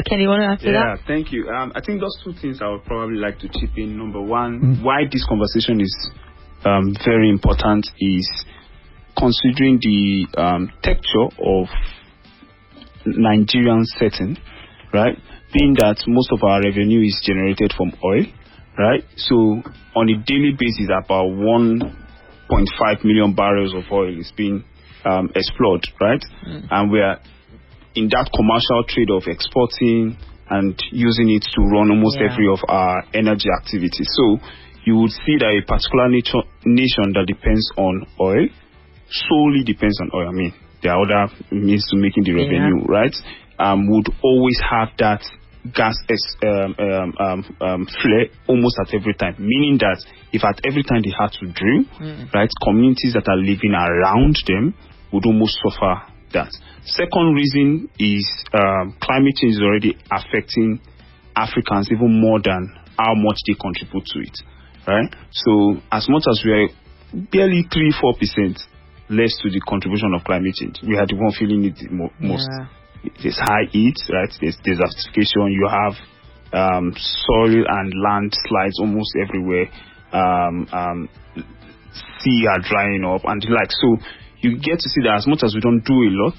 Kenny, you want to answer that? Yeah, thank you. I think those two things I would probably like to chip in. Number one, why this conversation is very important is considering the texture of Nigerian setting, right? Being that most of our revenue is generated from oil, right? So on a daily basis, about 1.5 million barrels of oil is being explored, right? And we are in that commercial trade of exporting and using it to run almost every of our energy activities. So you would see that a particular nation that depends on oil, solely depends on oil, I mean, there are other means to making the revenue, right? Would always have that gas flare almost at every time. Meaning that if at every time they had to drill, right, communities that are living around them would almost suffer that. Second reason is climate change is already affecting Africans even more than how much they contribute to it, right? So as much as we are barely 3-4% less to the contribution of climate change, we are the one feeling it the most. There's high heat, right? There's desertification. You have soil and land slides almost everywhere. Sea are drying up and the like. So you get to see that as much as we don't do a lot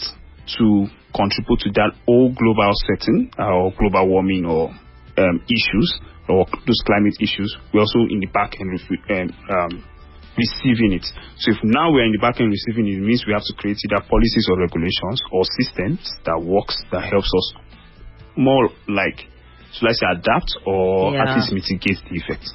to contribute to that whole global setting or global warming or issues or those climate issues, we're also in the back end receiving it. So if now we're in the back end receiving it, it means we have to create either policies or regulations or systems that works, that helps us more like, so let's say adapt or at least mitigate the effects.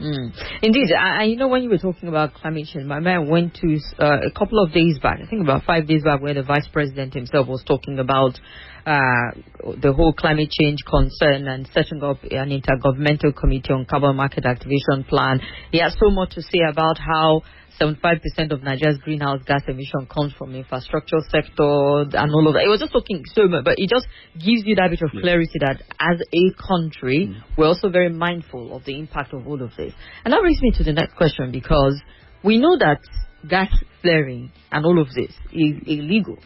Indeed. You know, when you were talking about climate change, my man went to a couple of days back, I think about 5 days back, where the Vice President himself was talking about the whole climate change concern and setting up an intergovernmental committee on carbon market activation plan. He has so much to say about how 75% of Nigeria's greenhouse gas emission comes from infrastructure sector and all of that. It was just talking so much, but it just gives you that bit of clarity that as a country, we're also very mindful of the impact of all of this. And that brings me to the next question, because we know that gas flaring and all of this is illegal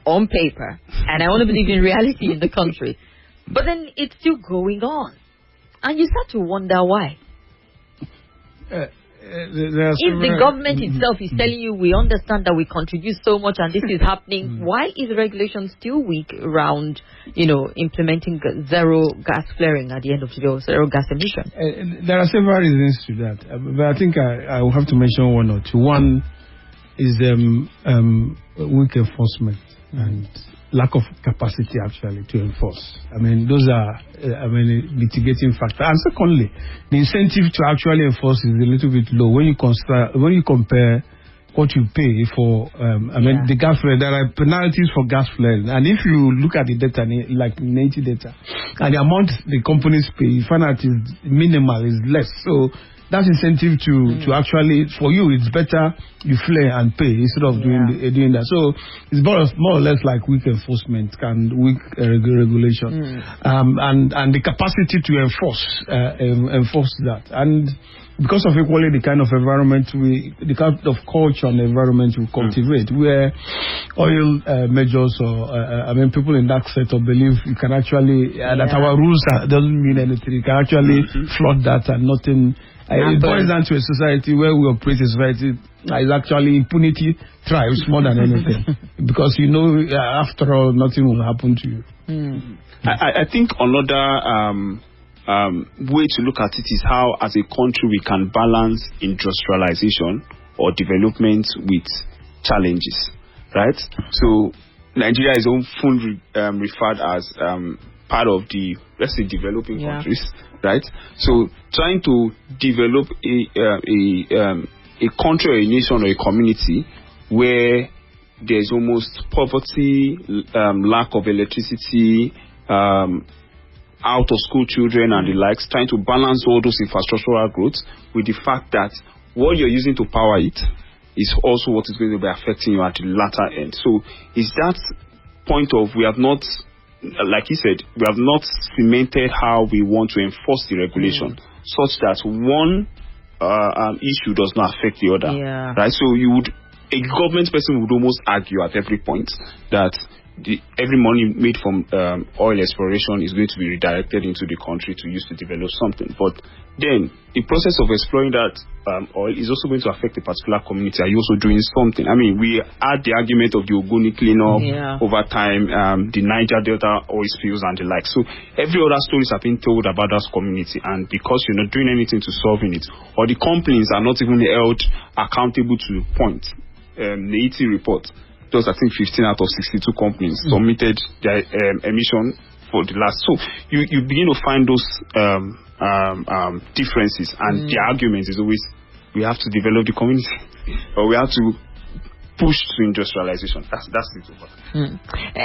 on paper, and I want to believe in reality in the country. But then it's still going on. And you start to wonder why. If the government itself is telling you, we understand that we contribute so much and this is happening, why is the regulation still weak around, implementing zero gas flaring at the end of the day, or zero gas emission? There are several reasons to that, but I think I will have to mention one or two. One is weak enforcement and lack of capacity actually to enforce. I mean, those are mitigating factor. And secondly, the incentive to actually enforce is a little bit low when you compare what you pay for. The gas flare. There are penalties for gas flares, and if you look at the data, like native data, and the amount the companies pay, you find out is minimal, is less. So that incentive to actually, for you, it's better you flare and pay instead of doing that. So it's more or less like weak enforcement and weak regulation, and the capacity to enforce that. And because of equally the kind of environment the kind of culture and environment we cultivate, where oil majors or people in that sector believe you can actually that our rules doesn't mean anything. You can actually flood that and nothing. It boils down to a society where we operate a society is actually impunity thrives more than anything, because after all, nothing will happen to you. I think another way to look at it is how, as a country, we can balance industrialization or development with challenges, right? So Nigeria is often referred as part of the, let's say, developing countries, right? So trying to develop a country or a nation or a community where there's almost poverty, lack of electricity, out of school children and the likes, trying to balance all those infrastructural growth with the fact that what you're using to power it is also what is going to be affecting you at the latter end. So is that point of, we have not, like you said, we have not cemented how we want to enforce the regulation such that one issue does not affect the other, right? So a government person would almost argue at every point that every money made from oil exploration is going to be redirected into the country to use to develop something. But then the process of exploring that oil is also going to affect a particular community. Are you also doing something? I mean, we had the argument of the Ogoni cleanup over time, the Niger Delta oil spills and the like. So every other stories have been told about that community, and because you're not doing anything to solving it, or the complaints are not even held accountable to the point. The ET report, those I think 15 out of 62 companies submitted their emission for the last. So you begin to find those differences, and the argument is always we have to develop the community, or we have to push to industrialization. That's it.